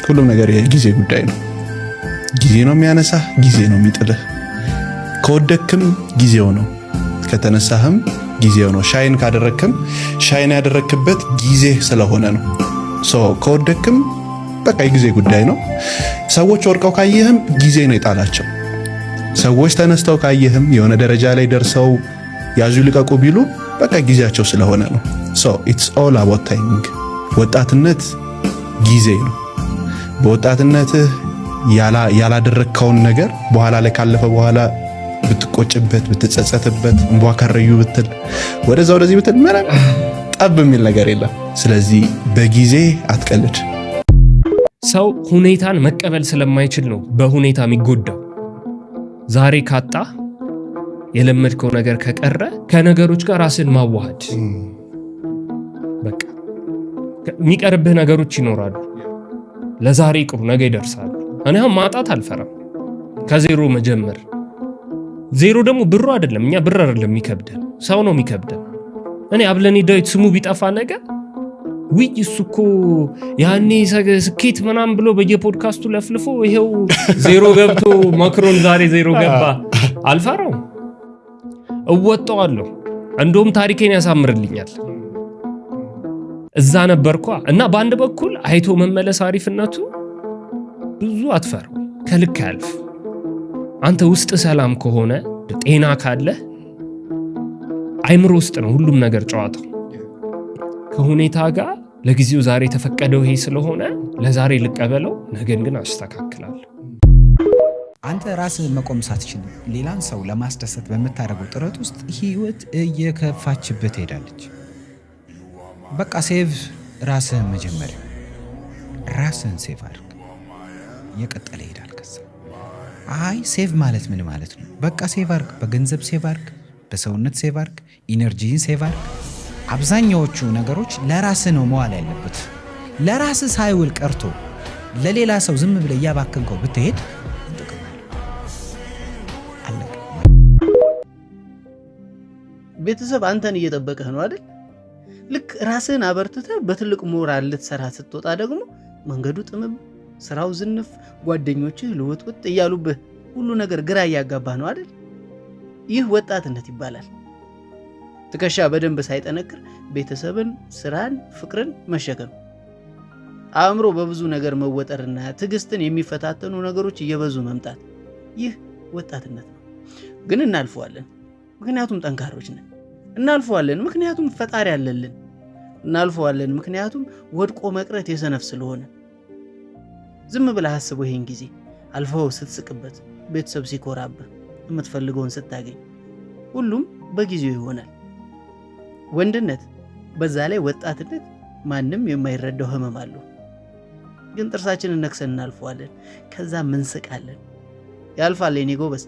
ሁሉም ነገር የጊዜ ጉዳይ ነው። ጊዜ ነው የሚያነሳህ፣ ጊዜ ነው የሚጥልህ። ከወደክም ጊዜው ነው፣ ከተነሳህም ጊዜው ነው። ሻይን ካደረክም ሻይን ያደረክበት ጊዜ ስለሆነ ነው። ከወደክም በቃ የጊዜ ጉዳይ ነው። ሰዎች ወርቀው ካየህም ጊዜ ነው የጣላቸው። ሰዎች ተነስተው ካየህም የሆነ ደረጃ ላይ ደርሰው ያዙ ልቀቁ ቢሉ በቃ ጊዜያቸው ስለሆነ ነው። it's all about timing። ወጣትነት ጊዜ ነው። በወጣትነትህ ያላደረከውን ነገር በኋላ ላይ ካለፈ በኋላ ብትቆጭበት፣ ብትጸጸትበት፣ እንቧ ከረዩ ብትል፣ ወደዛ ወደዚህ ብትል ምንም ጠብ የሚል ነገር የለም። ስለዚህ በጊዜ አትቀልድ። ሰው ሁኔታን መቀበል ስለማይችል ነው በሁኔታ የሚጎዳው። ዛሬ ካጣ የለመድከው ነገር ከቀረ ከነገሮች ጋር ራስን ማዋሃድ በቃ የሚቀርብህ ነገሮች ይኖራሉ። ለዛሬ ቅሩ ነገ ይደርሳሉ። እኔ አሁን ማጣት አልፈራም። ከዜሮ መጀመር። ዜሮ ደግሞ ብሩ አይደለም፣ እኛ ብር አይደለም የሚከብደን፣ ሰው ነው የሚከብደን። እኔ አብለኔ ዳዊት ስሙ ቢጠፋ ነገር ውይ እሱ እኮ ያኔ ስኬት ምናምን ብሎ በየፖድካስቱ ለፍልፎ ይሄው ዜሮ ገብቶ ማክሮን ዛሬ ዜሮ ገባ። አልፈራውም፣ እወጣዋለሁ። እንደውም ታሪኬን ያሳምርልኛል። እዛ ነበርኳ እና በአንድ በኩል አይቶ መመለስ አሪፍነቱ ብዙ አትፈራው፣ ከልክ ያልፍ። አንተ ውስጥ ሰላም ከሆነ ጤና ካለ አይምሮ ውስጥ ነው ሁሉም ነገር ጨዋታው። ከሁኔታ ጋር ለጊዜው ዛሬ ተፈቀደው ይሄ ስለሆነ ለዛሬ ልቀበለው፣ ነገን ግን አስተካክላለሁ። አንተ ራስህ መቆም ሳትችል ሌላን ሰው ለማስደሰት በምታደርገው ጥረት ውስጥ ህይወት እየከፋችበት ሄዳለች። በቃ ሴቭ ራስህን መጀመሪያ ራስህን ሴቭ አድርግ። እየቀጠለ ይሄዳል። ከዛ አይ ሴቭ ማለት ምን ማለት ነው? በቃ ሴቭ አድርግ። በገንዘብ ሴቭ አድርግ፣ በሰውነት ሴቭ አድርግ፣ ኢነርጂን ሴቭ አድርግ። አብዛኛዎቹ ነገሮች ለራስህ ነው መዋል ያለበት። ለራስህ ሳይውል ቀርቶ ለሌላ ሰው ዝም ብለህ እያባከንከው ብትሄድ ቤተሰብ አንተን እየጠበቀህ ነው አይደል? ልክ ራስህን አበርትተህ በትልቅ ሞራል ልትሰራ ስትወጣ ደግሞ መንገዱ ጥምም፣ ስራው ዝንፍ፣ ጓደኞችህ ልውጥውጥ እያሉብህ ሁሉ ነገር ግራ እያጋባህ ነው አይደል? ይህ ወጣትነት ይባላል። ትከሻ በደንብ ሳይጠነክር ቤተሰብን፣ ስራን፣ ፍቅርን መሸከም፣ አእምሮ በብዙ ነገር መወጠርና ትዕግስትን የሚፈታተኑ ነገሮች እየበዙ መምጣት፣ ይህ ወጣትነት ነው። ግን እናልፈዋለን፣ ምክንያቱም ጠንካሮች ነን። እናልፈዋለን ምክንያቱም ፈጣሪ አለልን። እናልፈዋለን ምክንያቱም ወድቆ መቅረት የሰነፍ ስለሆነ። ዝም ብለህ አስበው ይሄን ጊዜ አልፈው ስትስቅበት፣ ቤተሰብ ሲኮራብህ፣ የምትፈልገውን ስታገኝ፣ ሁሉም በጊዜው ይሆናል። ወንድነት በዛ ላይ ወጣትነት ማንም የማይረዳው ህመም አለው። ግን ጥርሳችንን ነክሰን እናልፈዋለን። ከዛ ምንስቃለን። ያልፋል የኔ ጎበዝ።